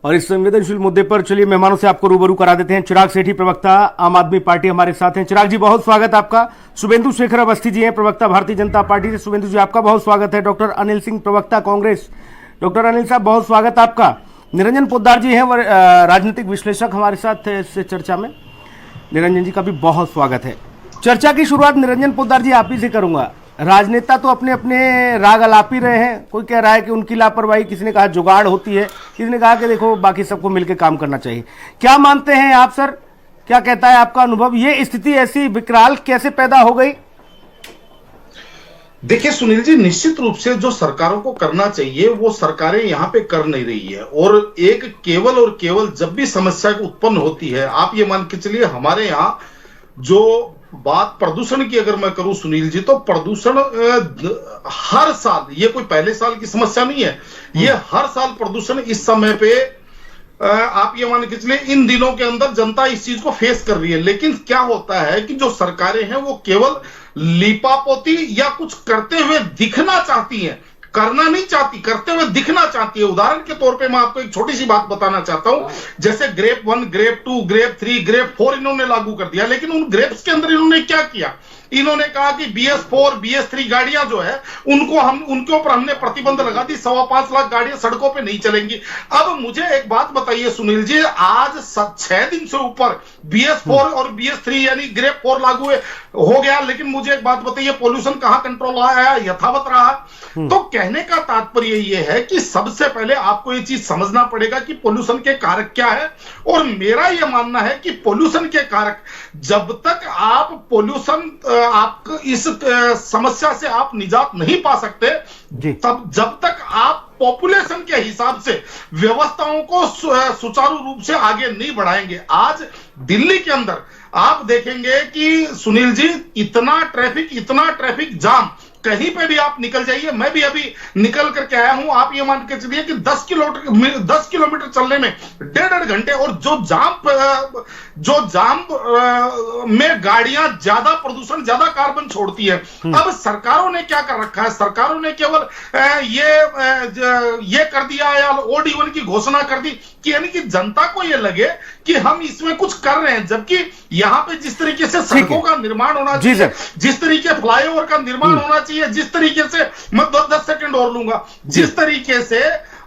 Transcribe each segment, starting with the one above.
और इस संवेदनशील मुद्दे पर चलिए मेहमानों से आपको रूबरू करा देते हैं। चिराग सेठी, प्रवक्ता आम आदमी पार्टी, हमारे साथ हैं। चिराग जी, बहुत स्वागत आपका। शुभेंदु शेखर अवस्थी जी हैं, प्रवक्ता भारतीय जनता पार्टी से। शुभेंदु जी, आपका बहुत स्वागत है। डॉक्टर अनिल सिंह, प्रवक्ता कांग्रेस। डॉक्टर अनिल साहब, बहुत स्वागत आपका। निरंजन पोद्दार जी हैं, राजनीतिक विश्लेषक, हमारे साथ इस चर्चा में। निरंजन जी का भी बहुत स्वागत है। चर्चा की शुरुआत निरंजन पोद्दार जी आप ही से करूंगा। राजनेता तो अपने अपने राग अलाप ही रहे हैं। कोई कह रहा है कि उनकी लापरवाही, किसी ने कहा जुगाड़ होती है, किसी ने कहा कि देखो बाकी सबको मिलकर काम करना चाहिए। क्या मानते हैं आप सर? क्या कहता है आपका अनुभव? ये स्थिति ऐसी विकराल कैसे पैदा हो गई? देखिए सुनील जी, निश्चित रूप से जो सरकारों को करना चाहिए वो सरकारें यहाँ पे कर नहीं रही है। और एक केवल और केवल जब भी समस्या उत्पन्न होती है, आप ये मान के चलिए हमारे यहाँ जो बात प्रदूषण की अगर मैं करूं सुनील जी, तो प्रदूषण हर साल, ये कोई पहले साल की समस्या नहीं है, ये हर साल प्रदूषण इस समय पे आप ये मान के चलिए इन दिनों के अंदर जनता इस चीज को फेस कर रही है। लेकिन क्या होता है कि जो सरकारें हैं वो केवल लीपापोती या कुछ करते हुए दिखना चाहती हैं, करना नहीं चाहती, करते हुए दिखना चाहती है। उदाहरण के तौर पे मैं आपको एक छोटी सी बात बताना चाहता हूं। जैसे ग्रेप 1, ग्रेप 2, ग्रेप 3, ग्रेप 4 इन्होंने लागू कर दिया, लेकिन उन ग्रेप्स के अंदर इन्होंने क्या किया? इन्होंने कहा कि BS4, BS3 गाड़ियां जो है उनके ऊपर हमने प्रतिबंध लगा दी, 5.25 लाख गाड़ियां सड़कों पे नहीं चलेंगी। अब मुझे एक बात बताइए सुनील जी, आज 6 दिन से ऊपर BS4 और BS3 यानी ग्रेप 4 लागू हो गया, लेकिन मुझे एक बात बताइए, पोल्यूशन कहां कंट्रोल आया? यथावत रहा। तो कहने का तात्पर्य यह है कि सबसे पहले आपको यह चीज समझना पड़ेगा कि पोल्यूशन के कारक क्या है। और मेरा यह मानना है कि पोल्यूशन के कारक, जब तक आप पोल्यूशन आप इस समस्या से आप निजात नहीं पा सकते, तब जब तक आप पॉपुलेशन के हिसाब से व्यवस्थाओं को सुचारू रूप से आगे नहीं बढ़ाएंगे। आज दिल्ली के अंदर आप देखेंगे कि सुनील जी इतना ट्रैफिक जाम, कहीं पे भी आप निकल जाइए। मैं भी अभी निकल करके आया हूं, आप ये मान के चलिए कि 10 किलोमीटर चलने में 1.5 घंटे। और जो जाम में गाड़ियां ज्यादा प्रदूषण, ज्यादा कार्बन छोड़ती है। अब सरकारों ने क्या कर रखा है? सरकारों ने केवल ये कर दिया या OD1 की घोषणा कर दी कि यानी कि जनता को ये लगे कि हम इसमें कुछ कर रहे हैं, जबकि यहां पे जिस तरीके से सड़कों का निर्माण होना चाहिए, जिस तरीके फ्लाईओवर का निर्माण होना चाहिए, जिस तरीके से, मैं 10 सेकंड और लूंगा, जिस तरीके से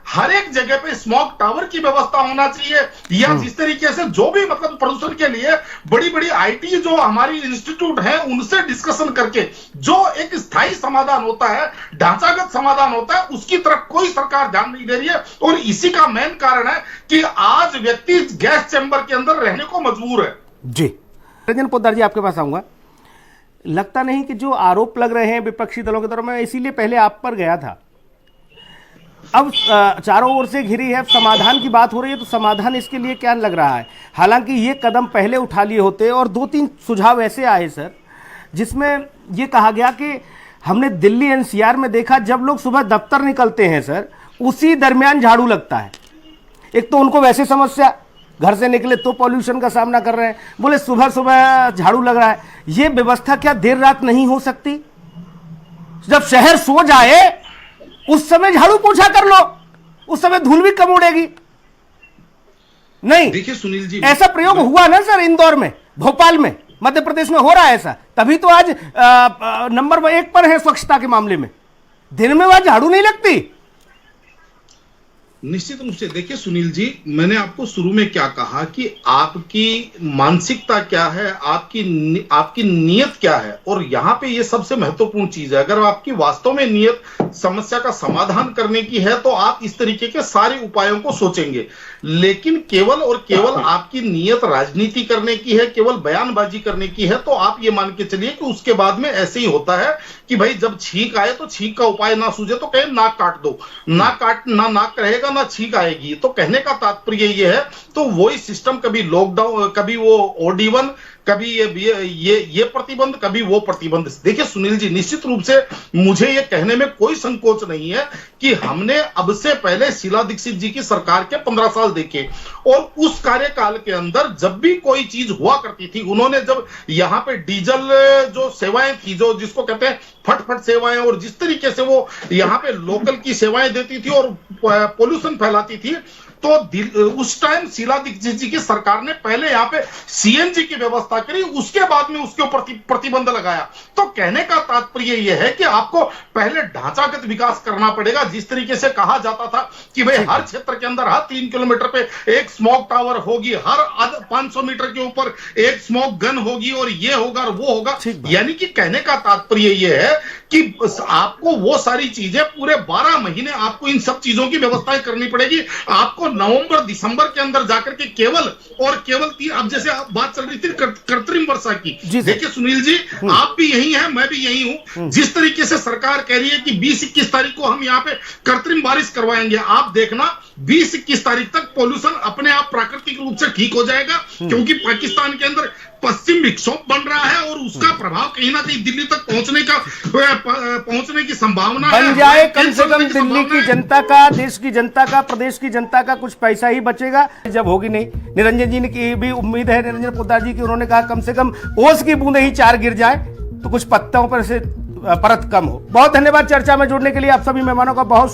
हर एक जगह पे स्मॉग टावर की व्यवस्था होना चाहिए, या जिस तरीके से जो भी मतलब प्रदूषण के लिए बड़ी बड़ी IT जो हमारी इंस्टीट्यूट है उनसे डिस्कशन करके जो एक स्थायी समाधान होता है, ढांचागत समाधान होता है, उसकी तरफ कोई सरकार ध्यान नहीं दे रही है। और इसी का मेन कारण है कि आज व्यक्ति गैस चैम्बर के अंदर रहने को मजबूर है। जी निरंजन पोद्दार जी, आपके पास आऊंगा। लगता नहीं कि जो आरोप लग रहे हैं विपक्षी दलों की तरफ, मैं इसीलिए पहले आप पर गया था। अब चारों ओर से घिरी है, समाधान की बात हो रही है, तो समाधान इसके लिए क्या लग रहा है? हालांकि ये कदम पहले उठा लिए होते। और 2-3 सुझाव ऐसे आए सर, जिसमें ये कहा गया कि हमने दिल्ली NCR में देखा, जब लोग सुबह दफ्तर निकलते हैं सर, उसी दरमियान झाड़ू लगता है। एक तो उनको वैसे समस्या, घर से निकले तो पॉल्यूशन का सामना कर रहे हैं, बोले सुबह सुबह झाड़ू लग रहा है। ये व्यवस्था क्या देर रात नहीं हो सकती? जब शहर सो जाए उस समय झाड़ू पोछा कर लो, उस समय धूल भी कम उड़ेगी। नहीं, देखिए सुनील जी, ऐसा प्रयोग हुआ ना सर, इंदौर में, भोपाल में, मध्य प्रदेश में हो रहा है ऐसा। तभी तो आज नंबर 1 पर है स्वच्छता के मामले में। दिन में वह झाड़ू नहीं लगती। निश्चित रूप से देखिए सुनील जी, मैंने आपको शुरू में क्या कहा कि आपकी मानसिकता क्या है, आपकी नीयत क्या है। और यहाँ पे ये सबसे महत्वपूर्ण चीज है। अगर आपकी वास्तव में नीयत समस्या का समाधान करने की है तो आप इस तरीके के सारे उपायों को सोचेंगे। लेकिन केवल और केवल आपकी नीयत राजनीति करने की है, केवल बयानबाजी करने की है, तो आप ये मान के चलिए कि उसके बाद में ऐसे ही होता है कि भाई जब छींक आए तो छींक का उपाय ना सूझे तो कहे नाक काट दो, ना नाक रहेगा ना छींक आएगी। तो कहने का तात्पर्य ये है, तो वही सिस्टम, कभी लॉकडाउन, कभी वो OD1, कभी ये प्रतिबंध, कभी वो प्रतिबंध। देखिए सुनील जी, निश्चित रूप से मुझे ये कहने में कोई संकोच नहीं है कि हमने अब से पहले शीला दीक्षित जी की सरकार के 15 साल देखे। और उस कार्यकाल के अंदर जब भी कोई चीज हुआ करती थी, उन्होंने जब यहाँ पे डीजल जो सेवाएं थी, जो जिसको कहते हैं फटफट सेवाएं, और जिस तरीके से वो यहाँ पे लोकल की सेवाएं देती थी और पोल्यूशन फैलाती थी, तो उस टाइम शीला दीक्षित जी की सरकार ने पहले यहाँ पे सीएनजी की व्यवस्था करी, उसके बाद में उसके ऊपर प्रतिबंध लगाया। तो कहने का तात्पर्य यह है कि आपको पहले ढांचागत विकास करना पड़ेगा। जिस तरीके से कहा जाता था कि भाई हर क्षेत्र के अंदर हर 3 किलोमीटर पे एक स्मोक टावर होगी, हर 500 मीटर के ऊपर एक स्मोक गन होगी, और ये होगा और वो होगा। यानी कि कहने का तात्पर्य यह है कि आपको वो सारी चीजें पूरे 12 महीने आपको इन सब चीजों की व्यवस्थाएं करनी पड़ेगी। आपको नवंबर दिसंबर के अंदर जाकर के केवल और केवल अब जैसे आप बात चल रही थी कृत्रिम वर्षा की, देखिए सुनील जी, आप भी यही हैं, मैं भी यही हूं। जिस तरीके से सरकार कह रही है कि 20-21 तारीख को हम यहाँ पे कृत्रिम बारिश करवाएंगे, आप देखना 20-21 तारीख तक पॉल्यूशन अपने आप प्राकृतिक रूप से ठीक हो जाएगा, क्योंकि पाकिस्तान के अंदर पश्चिम विक्षोभ बन रहा है और उसका प्रभाव कहीं ना कहीं दिल्ली तक पहुंचने की संभावना बन जाए। कम से कम दिल्ली की जनता का, देश की जनता का, प्रदेश की जनता का कुछ पैसा ही बचेगा, जब होगी नहीं। निरंजन जी की भी उम्मीद है, निरंजन पोद्दार जी की, उन्होंने कहा कम से कम ओस की बूंदें ही 4 गिर जाए तो कुछ पत्तों पर से परत कम हो। बहुत धन्यवाद चर्चा में जुड़ने के लिए। आप सभी मेहमानों का बहुत